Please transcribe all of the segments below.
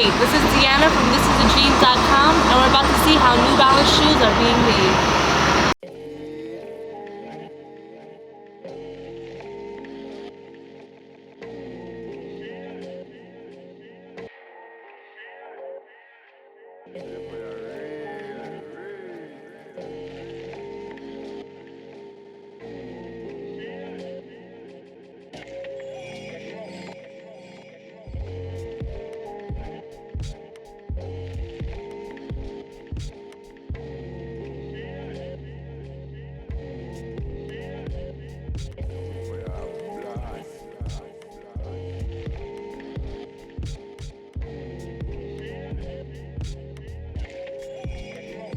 Hey, this is Deanna from thisisthejeans.com, and we're about to see how New Balance shoes are being made.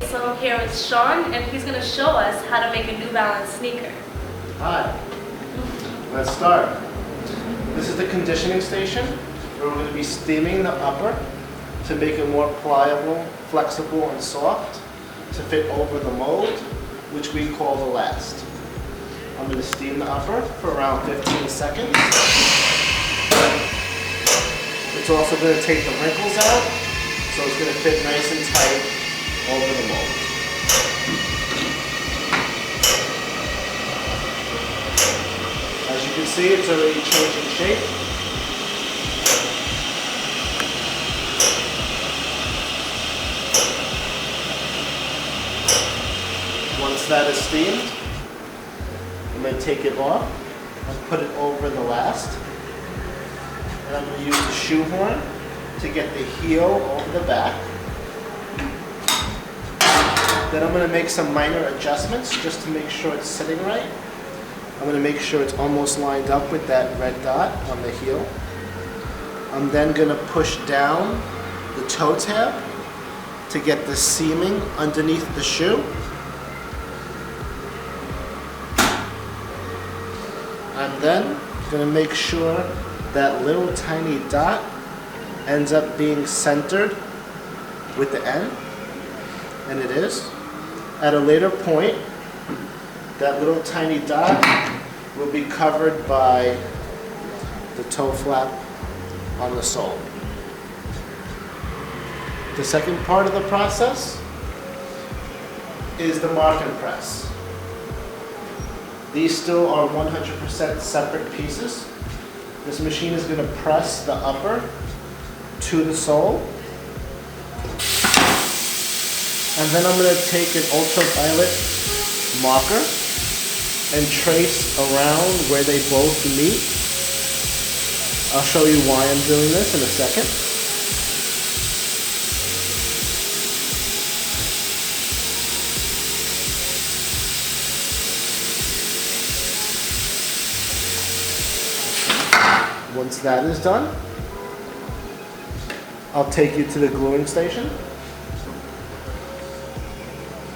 So here is Sean, and he's going to show us how to make a New Balance sneaker. Hi, let's start. This is the conditioning station where we're going to be steaming the upper to make it more pliable, flexible, and soft to fit over the mold, which we call the last. I'm going to steam the upper for around 15 seconds. It's also going to take the wrinkles out, so it's going to fit nice and tight over the mold. As you can see, it's already changing shape. Once that is steamed, I'm going to take it off and put it over the last. And I'm going to use the shoehorn to get the heel over the back. Then I'm going to make some minor adjustments just to make sure it's sitting right. I'm going to make sure it's almost lined up with that red dot on the heel. I'm then going to push down the toe tab to get the seaming underneath the shoe. I'm then going to make sure that little tiny dot ends up being centered with the end, and it is. At a later point, that little tiny dot will be covered by the toe flap on the sole. The second part of the process is the marking press. These still are 100% separate pieces. This machine is going to press the upper to the sole. And then I'm going to take an ultraviolet marker and trace around where they both meet. I'll show you why I'm doing this in a second. Once that is done, I'll take you to the gluing station.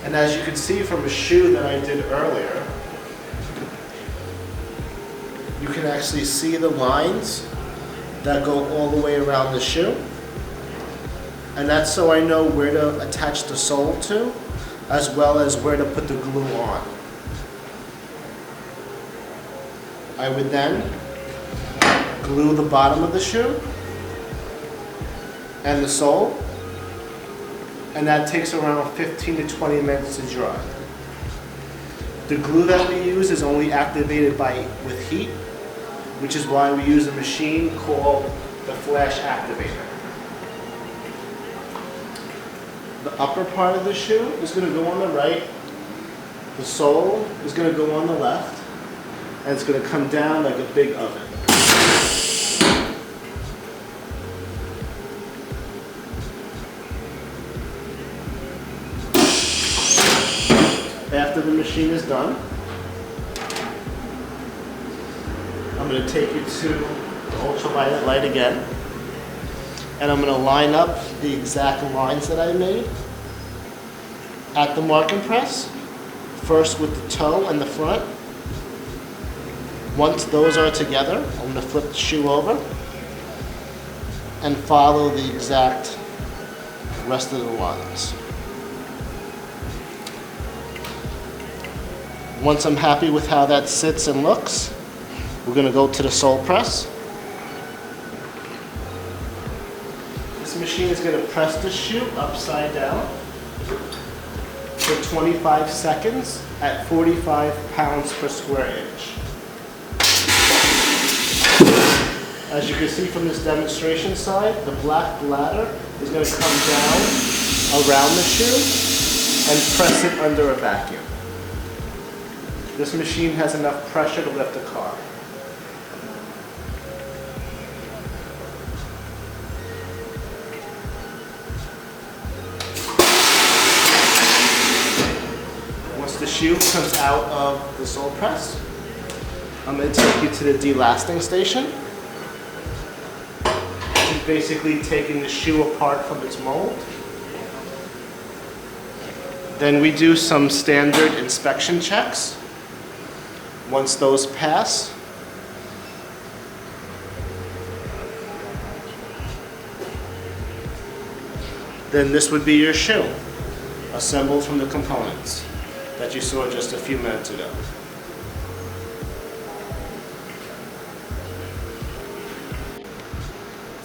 And as you can see from a shoe that I did earlier, you can actually see the lines that go all the way around the shoe. And that's so I know where to attach the sole to, as well as where to put the glue on. I would then glue the bottom of the shoe and the sole, and that takes around 15 to 20 minutes to dry. The glue that we use is only activated with heat, which is why we use a machine called the flash activator. The upper part of the shoe is going to go on the right, the sole is going to go on the left, and it's going to come down like a big oven. After the machine is done, I'm going to take you to the ultraviolet light again, and I'm going to line up the exact lines that I made at the marking press, first with the toe and the front. Once those are together, I'm going to flip the shoe over and follow the exact rest of the lines. Once I'm happy with how that sits and looks, we're going to go to the sole press. This machine is going to press the shoe upside down for 25 seconds at 45 pounds per square inch. As you can see from this demonstration side, the black bladder is going to come down around the shoe and press it under a vacuum. This machine has enough pressure to lift the car. Once the shoe comes out of the sole press, I'm going to take you to the delasting station. Which is basically taking the shoe apart from its mold. Then we do some standard inspection checks. Once those pass, then this would be your shoe, assembled from the components that you saw just a few minutes ago.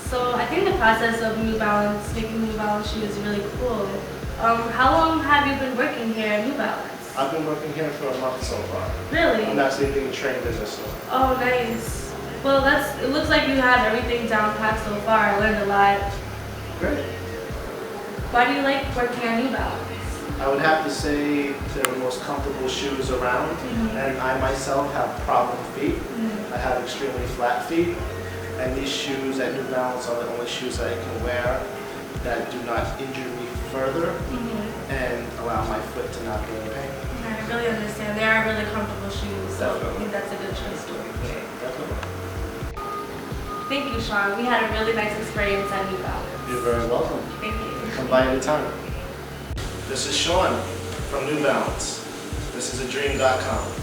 So I think the process of making New Balance shoes is really cool. How long have you been working here at New Balance? I've been working here for a month so far. Really? I'm actually being trained in this store. Oh, nice. Well, it looks like you have everything down packed so far. I learned a lot. Great. Why do you like working at New Balance? I would have to say they're the most comfortable shoes around, and I myself have problem feet. I have extremely flat feet, and these shoes at New Balance are the only shoes that I can wear that do not injure me further and allow my foot to not be in pain. I really understand. They are really comfortable shoes, so I Definitely. think that's a good choice to work here. Definitely. Thank you, Sean. We had a really nice experience at New Balance. You're very welcome. Thank you. Come by anytime. This is Sean from New Balance. This is adream.com.